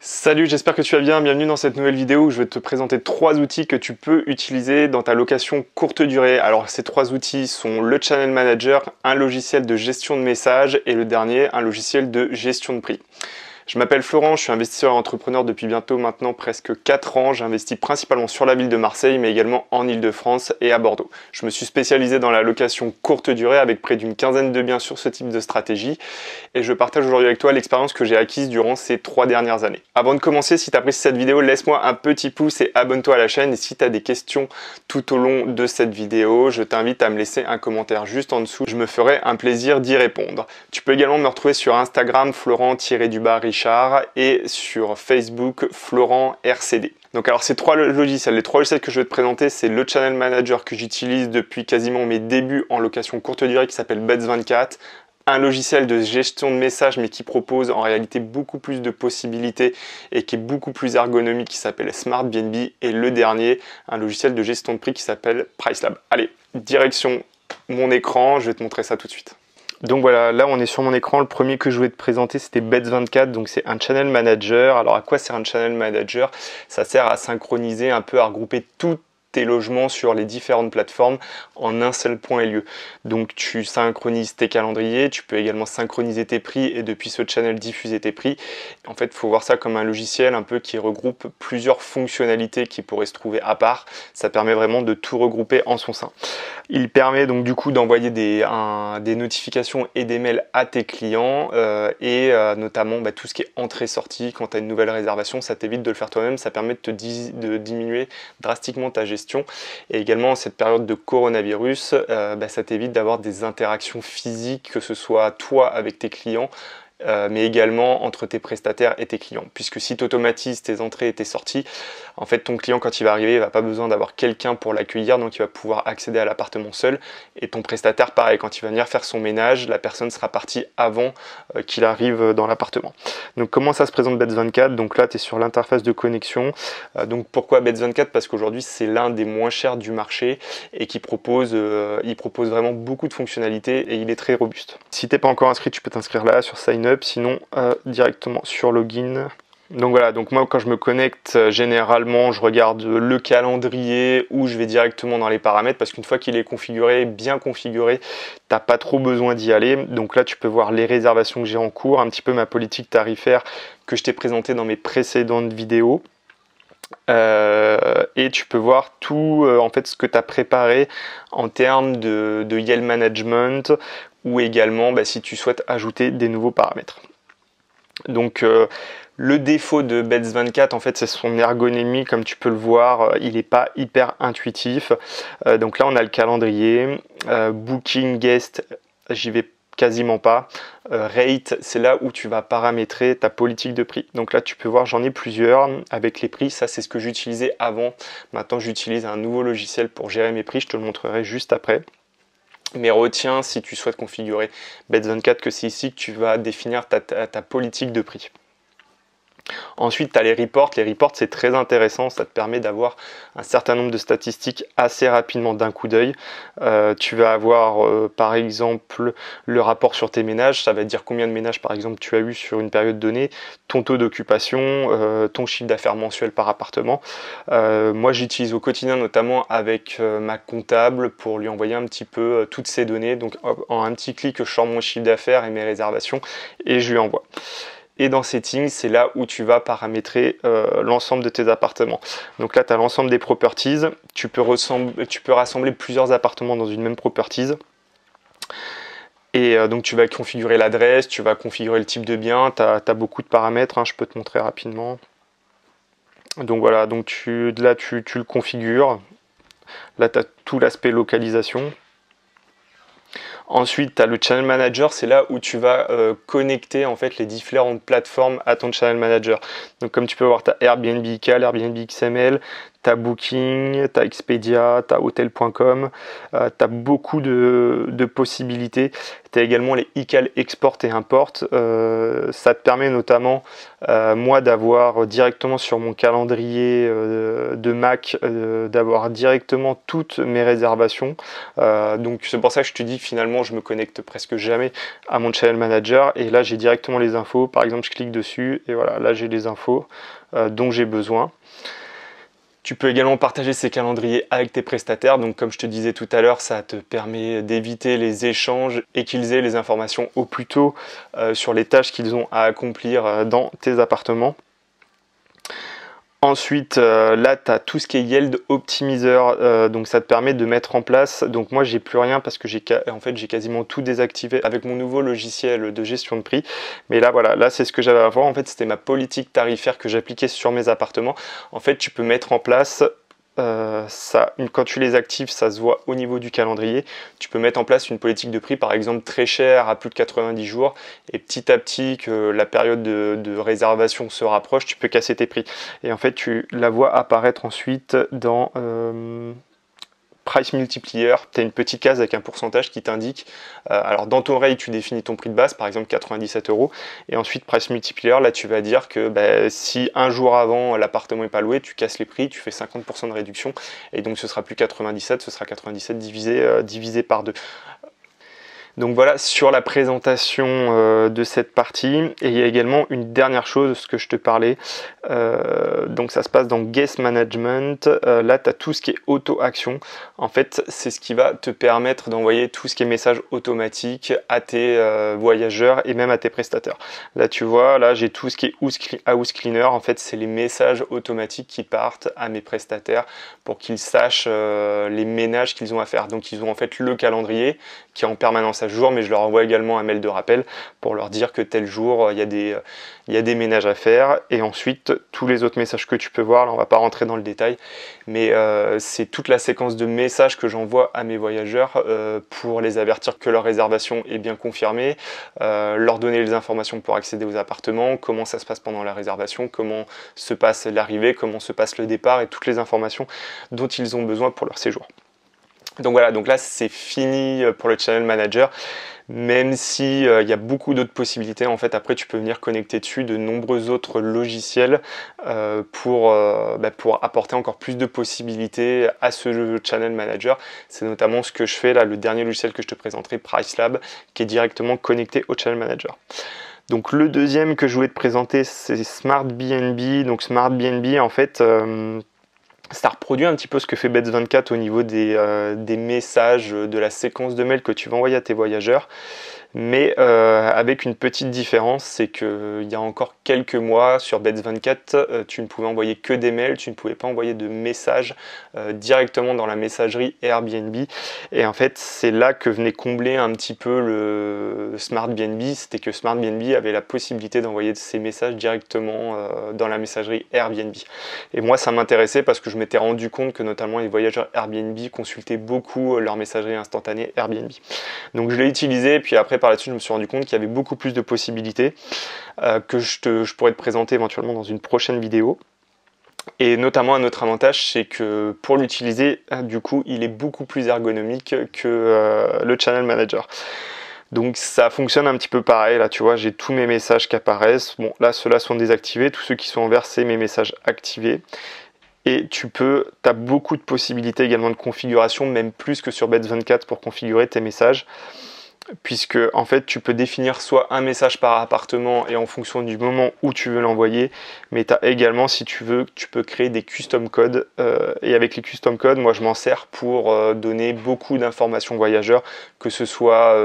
Salut, j'espère que tu vas bien. Bienvenue dans cette nouvelle vidéo où je vais te présenter 3 outils que tu peux utiliser dans ta location courte durée. Alors ces 3 outils sont le Channel Manager, un logiciel de gestion de messages et le dernier, un logiciel de gestion de prix. Je m'appelle Florent, je suis investisseur et entrepreneur depuis bientôt maintenant presque 4 ans. J'investis principalement sur la ville de Marseille, mais également en Île-de-France et à Bordeaux. Je me suis spécialisé dans la location courte durée avec près d'une quinzaine de biens sur ce type de stratégie. Et je partage aujourd'hui avec toi l'expérience que j'ai acquise durant ces 3 dernières années. Avant de commencer, si tu apprécies cette vidéo, laisse-moi un petit pouce et abonne-toi à la chaîne. Et si tu as des questions tout au long de cette vidéo, je t'invite à me laisser un commentaire juste en dessous. Je me ferai un plaisir d'y répondre. Tu peux également me retrouver sur Instagram, Florent-Richard et sur Facebook, Florent RCD. Donc alors ces 3 logiciels, les 3 logiciels que je vais te présenter, c'est le Channel Manager que j'utilise depuis quasiment mes débuts en location courte durée qui s'appelle Beds24, un logiciel de gestion de messages mais qui propose en réalité beaucoup plus de possibilités et qui est beaucoup plus ergonomique qui s'appelle SmartBnB, et le dernier, un logiciel de gestion de prix qui s'appelle PriceLab. Allez, direction mon écran, je vais te montrer ça tout de suite. Donc voilà, là on est sur mon écran. Le premier que je voulais te présenter, c'était Beds24, donc c'est un channel manager. Alors à quoi sert un channel manager? Ça sert à synchroniser un peu, à regrouper tout tes logements sur les différentes plateformes en un seul point et lieu. Donc tu synchronises tes calendriers, tu peux également synchroniser tes prix et depuis ce channel diffuser tes prix. En fait, il faut voir ça comme un logiciel un peu qui regroupe plusieurs fonctionnalités qui pourraient se trouver à part. Ça permet vraiment de tout regrouper en son sein. Il permet donc du coup d'envoyer des notifications et des mails à tes clients notamment tout ce qui est entrée-sortie. Quand tu as une nouvelle réservation, ça t'évite de le faire toi-même, ça permet de diminuer drastiquement ta gestion. Et également en cette période de coronavirus, ça t'évite d'avoir des interactions physiques, que ce soit toi avec tes clients, mais également entre tes prestataires et tes clients, puisque si tu automatises tes entrées et tes sorties, en fait ton client quand il va arriver, il va pas besoin d'avoir quelqu'un pour l'accueillir, donc il va pouvoir accéder à l'appartement seul, et ton prestataire pareil, quand il va venir faire son ménage, la personne sera partie avant qu'il arrive dans l'appartement. Donc comment ça se présente Beds24? Donc là tu es sur l'interface de connexion. Donc pourquoi Beds24? Parce qu'aujourd'hui c'est l'un des moins chers du marché et qui propose, il propose vraiment beaucoup de fonctionnalités et il est très robuste. Si t'es pas encore inscrit, tu peux t'inscrire là sur Sign Up, sinon directement sur Login. Donc voilà, donc moi quand je me connecte, généralement je regarde le calendrier ou je vais directement dans les paramètres parce qu'une fois qu'il est configuré, bien configuré, t'as pas trop besoin d'y aller. Donc là tu peux voir les réservations que j'ai en cours, un petit peu ma politique tarifaire que je t'ai présentée dans mes précédentes vidéos. Et tu peux voir tout en fait ce que tu as préparé en termes de yield management ou également si tu souhaites ajouter des nouveaux paramètres. Donc le défaut de Beds24 en fait c'est son ergonomie, comme tu peux le voir, il n'est pas hyper intuitif. Donc là on a le calendrier, booking guest, j'y vais quasiment pas. Rate, c'est là où tu vas paramétrer ta politique de prix. Donc là tu peux voir, j'en ai plusieurs avec les prix. Ça c'est ce que j'utilisais avant. Maintenant j'utilise un nouveau logiciel pour gérer mes prix, je te le montrerai juste après. Mais retiens, si tu souhaites configurer Beds24, que c'est ici que tu vas définir ta politique de prix. Ensuite, tu as les reports. Les reports, c'est très intéressant. Ça te permet d'avoir un certain nombre de statistiques assez rapidement d'un coup d'œil. Tu vas avoir, par exemple, le rapport sur tes ménages. Ça va dire combien de ménages, par exemple, tu as eu sur une période donnée, ton taux d'occupation, ton chiffre d'affaires mensuel par appartement. Moi, j'utilise au quotidien, notamment avec ma comptable, pour lui envoyer un petit peu toutes ces données. Donc, en un petit clic, je sors mon chiffre d'affaires et mes réservations et je lui envoie. Et dans Settings, c'est là où tu vas paramétrer l'ensemble de tes appartements. Donc là, tu as l'ensemble des properties. Tu peux rassembler plusieurs appartements dans une même properties. Et donc tu vas configurer l'adresse, tu vas configurer le type de bien. Tu as beaucoup de paramètres, hein, je peux te montrer rapidement. Donc voilà, donc là tu le configures. Là, tu as tout l'aspect localisation. Ensuite, tu as le Channel Manager, c'est là où tu vas connecter en fait les différentes plateformes à ton Channel Manager. Donc comme tu peux voir, tu as Airbnb Cal, Airbnb XML, t'as Booking, t'as Expedia, t'as Hotel.com, t'as beaucoup de possibilités. T'as également les iCal export et import. Ça te permet notamment, moi, d'avoir directement sur mon calendrier de Mac, d'avoir directement toutes mes réservations. Donc c'est pour ça que je te dis finalement je me connecte presque jamais à mon channel manager, et là j'ai directement les infos. Par exemple, je clique dessus et voilà, là j'ai les infos dont j'ai besoin. Tu peux également partager ces calendriers avec tes prestataires. Donc comme je te disais tout à l'heure, ça te permet d'éviter les échanges et qu'ils aient les informations au plus tôt sur les tâches qu'ils ont à accomplir dans tes appartements. Ensuite, là, tu as tout ce qui est Yield Optimizer, donc ça te permet de mettre en place. Donc moi, j'ai plus rien parce que j'ai quasiment tout désactivé avec mon nouveau logiciel de gestion de prix. Mais là, voilà, là, c'est ce que j'avais à voir. En fait, c'était ma politique tarifaire que j'appliquais sur mes appartements. En fait, tu peux mettre en place quand tu les actives, ça se voit au niveau du calendrier. Tu peux mettre en place une politique de prix, par exemple très chère à plus de 90 jours, et petit à petit que la période de réservation se rapproche, tu peux casser tes prix. Et en fait, tu la vois apparaître ensuite dans Price Multiplier. Tu as une petite case avec un pourcentage qui t'indique. Alors dans ton rate, tu définis ton prix de base, par exemple 97 €. Et ensuite, Price Multiplier, là tu vas dire que si un jour avant l'appartement n'est pas loué, tu casses les prix, tu fais 50% de réduction. Et donc ce sera plus 97, ce sera 97 divisé par 2. Donc voilà sur la présentation de cette partie. Et il y a également une dernière chose, ce que je te parlais. Donc ça se passe dans Guest Management. Là, tu as tout ce qui est auto-action. En fait, c'est ce qui va te permettre d'envoyer tout ce qui est message automatique à tes voyageurs et même à tes prestataires. Là, tu vois, là, j'ai tout ce qui est House Cleaner. En fait, c'est les messages automatiques qui partent à mes prestataires pour qu'ils sachent les ménages qu'ils ont à faire. Donc, ils ont en fait le calendrier qui est en permanence à jour, mais je leur envoie également un mail de rappel pour leur dire que tel jour, il y a des ménages à faire. Et ensuite, tous les autres messages que tu peux voir, là on va pas rentrer dans le détail, mais c'est toute la séquence de messages que j'envoie à mes voyageurs pour les avertir que leur réservation est bien confirmée, leur donner les informations pour accéder aux appartements, comment ça se passe pendant la réservation, comment se passe l'arrivée, comment se passe le départ et toutes les informations dont ils ont besoin pour leur séjour. Donc voilà, donc là c'est fini pour le Channel Manager, même si il y a beaucoup d'autres possibilités. En fait, après tu peux venir connecter dessus de nombreux autres logiciels pour apporter encore plus de possibilités à ce Channel Manager. C'est notamment ce que je fais là, le dernier logiciel que je te présenterai, Pricelab, qui est directement connecté au Channel Manager. Donc le deuxième que je voulais te présenter, c'est Smart BNB. Donc Smart BNB, en fait, ça reproduit un petit peu ce que fait Beds24 au niveau des messages, de la séquence de mails que tu vas envoyer à tes voyageurs. Mais avec une petite différence, c'est qu'il y a encore quelques mois sur Beds24, tu ne pouvais envoyer que des mails, tu ne pouvais pas envoyer de messages directement dans la messagerie Airbnb. Et en fait, c'est là que venait combler un petit peu le Smart BNB, c'était que Smart BNB avait la possibilité d'envoyer ces messages directement dans la messagerie Airbnb. Et moi, ça m'intéressait parce que je m'étais rendu compte que notamment les voyageurs Airbnb consultaient beaucoup leur messagerie instantanée Airbnb. Donc je l'ai utilisé, puis après par là-dessus je me suis rendu compte qu'il y avait beaucoup plus de possibilités que je pourrais te présenter éventuellement dans une prochaine vidéo. Et notamment un autre avantage, c'est que pour l'utiliser, du coup, il est beaucoup plus ergonomique que le Channel Manager. Donc ça fonctionne un petit peu pareil, là tu vois, j'ai tous mes messages qui apparaissent. Bon, là ceux-là sont désactivés, tous ceux qui sont envers, c'est mes messages activés. Et tu as beaucoup de possibilités également de configuration, même plus que sur Beds24 pour configurer tes messages. Puisque en fait tu peux définir soit un message par appartement et en fonction du moment où tu veux l'envoyer, mais tu as également, si tu veux, tu peux créer des custom codes et avec les custom codes, moi je m'en sers pour donner beaucoup d'informations voyageurs, que ce soit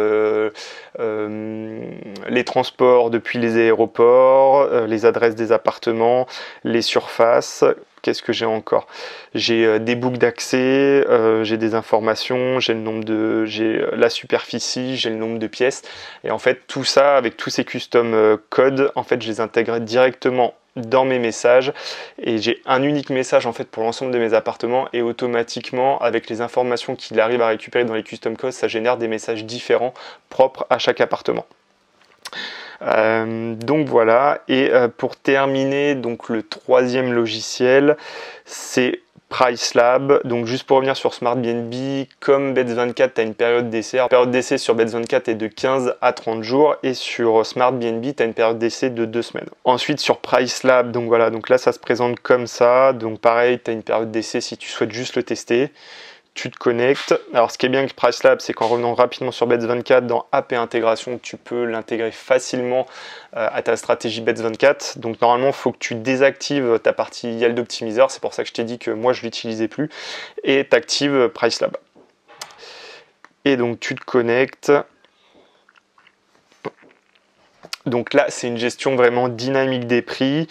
les transports depuis les aéroports, les adresses des appartements, les surfaces. Qu'est-ce que j'ai encore? J'ai des boucles d'accès, j'ai des informations, j'ai la superficie, j'ai le nombre de pièces. Et en fait, tout ça, avec tous ces custom codes, en fait, je les intègre directement dans mes messages. Et j'ai un unique message en fait pour l'ensemble de mes appartements. Et automatiquement, avec les informations qu'il arrive à récupérer dans les custom codes, ça génère des messages différents, propres à chaque appartement. Donc voilà, et pour terminer, donc le troisième logiciel, c'est PriceLab, donc juste pour revenir sur SmartBNB, comme Bets24, tu as une période d'essai. La période d'essai sur Bets24 est de 15 à 30 jours et sur SmartBNB, tu as une période d'essai de 2 semaines. Ensuite sur PriceLab, donc voilà, donc là ça se présente comme ça. Donc pareil, tu as une période d'essai si tu souhaites juste le tester. Tu te connectes. Alors ce qui est bien avec PriceLab, c'est qu'en revenant rapidement sur Bets24, dans App et intégration, tu peux l'intégrer facilement à ta stratégie Bets24. Donc normalement, il faut que tu désactives ta partie Yield Optimizer. C'est pour ça que je t'ai dit que moi, je ne l'utilisais plus. Et tu actives PriceLab. Et donc tu te connectes. Donc là, c'est une gestion vraiment dynamique des prix.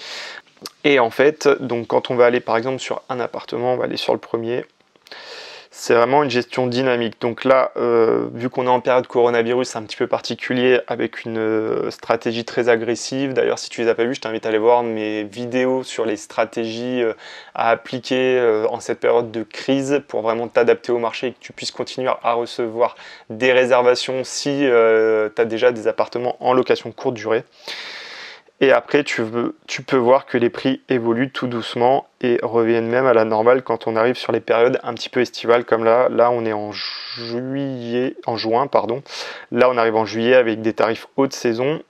Et en fait, donc quand on va aller par exemple sur un appartement, on va aller sur le premier. C'est vraiment une gestion dynamique. Donc là, vu qu'on est en période coronavirus, c'est un petit peu particulier avec une stratégie très agressive. D'ailleurs, si tu les as pas vues, je t'invite à aller voir mes vidéos sur les stratégies à appliquer en cette période de crise pour vraiment t'adapter au marché et que tu puisses continuer à recevoir des réservations si tu as déjà des appartements en location courte durée. Et après, tu peux voir que les prix évoluent tout doucement et reviennent même à la normale quand on arrive sur les périodes un petit peu estivales comme là. Là, on est en juin, pardon. Là, on arrive en juillet avec des tarifs haute saison.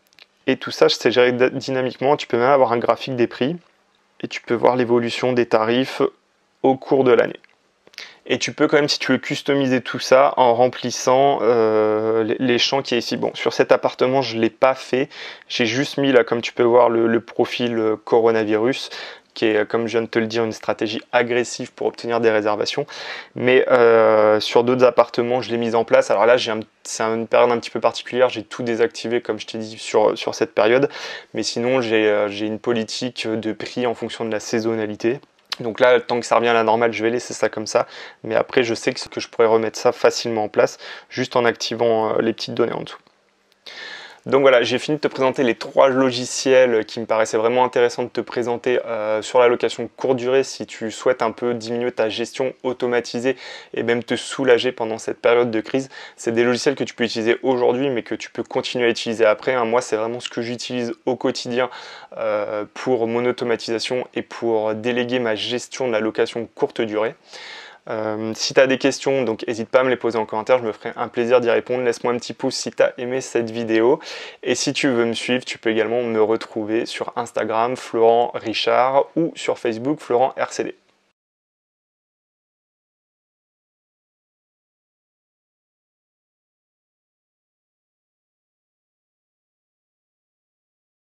Et tout ça, c'est géré dynamiquement. Tu peux même avoir un graphique des prix et tu peux voir l'évolution des tarifs au cours de l'année. Et tu peux quand même, si tu veux, customiser tout ça en remplissant les champs qui est ici. Bon, sur cet appartement, je ne l'ai pas fait. J'ai juste mis là, comme tu peux voir, le profil coronavirus, qui est, comme je viens de te le dire, une stratégie agressive pour obtenir des réservations. Mais sur d'autres appartements, je l'ai mis en place. Alors là, c'est une période un petit peu particulière. J'ai tout désactivé, comme je t'ai dit, sur cette période. Mais sinon, j'ai une politique de prix en fonction de la saisonnalité. Donc là, tant que ça revient à la normale, je vais laisser ça comme ça. Mais après, je sais que je pourrais remettre ça facilement en place, juste en activant les petites données en dessous. Donc voilà, j'ai fini de te présenter les 3 logiciels qui me paraissaient vraiment intéressants de te présenter sur la location courte durée si tu souhaites un peu diminuer ta gestion automatisée et même te soulager pendant cette période de crise. C'est des logiciels que tu peux utiliser aujourd'hui mais que tu peux continuer à utiliser après. Moi, c'est vraiment ce que j'utilise au quotidien pour mon automatisation et pour déléguer ma gestion de la location courte durée. Si tu as des questions, donc n'hésite pas à me les poser en commentaire, je me ferai un plaisir d'y répondre. Laisse-moi un petit pouce si tu as aimé cette vidéo. Et si tu veux me suivre, tu peux également me retrouver sur Instagram, Florent Richard, ou sur Facebook, Florent RCD.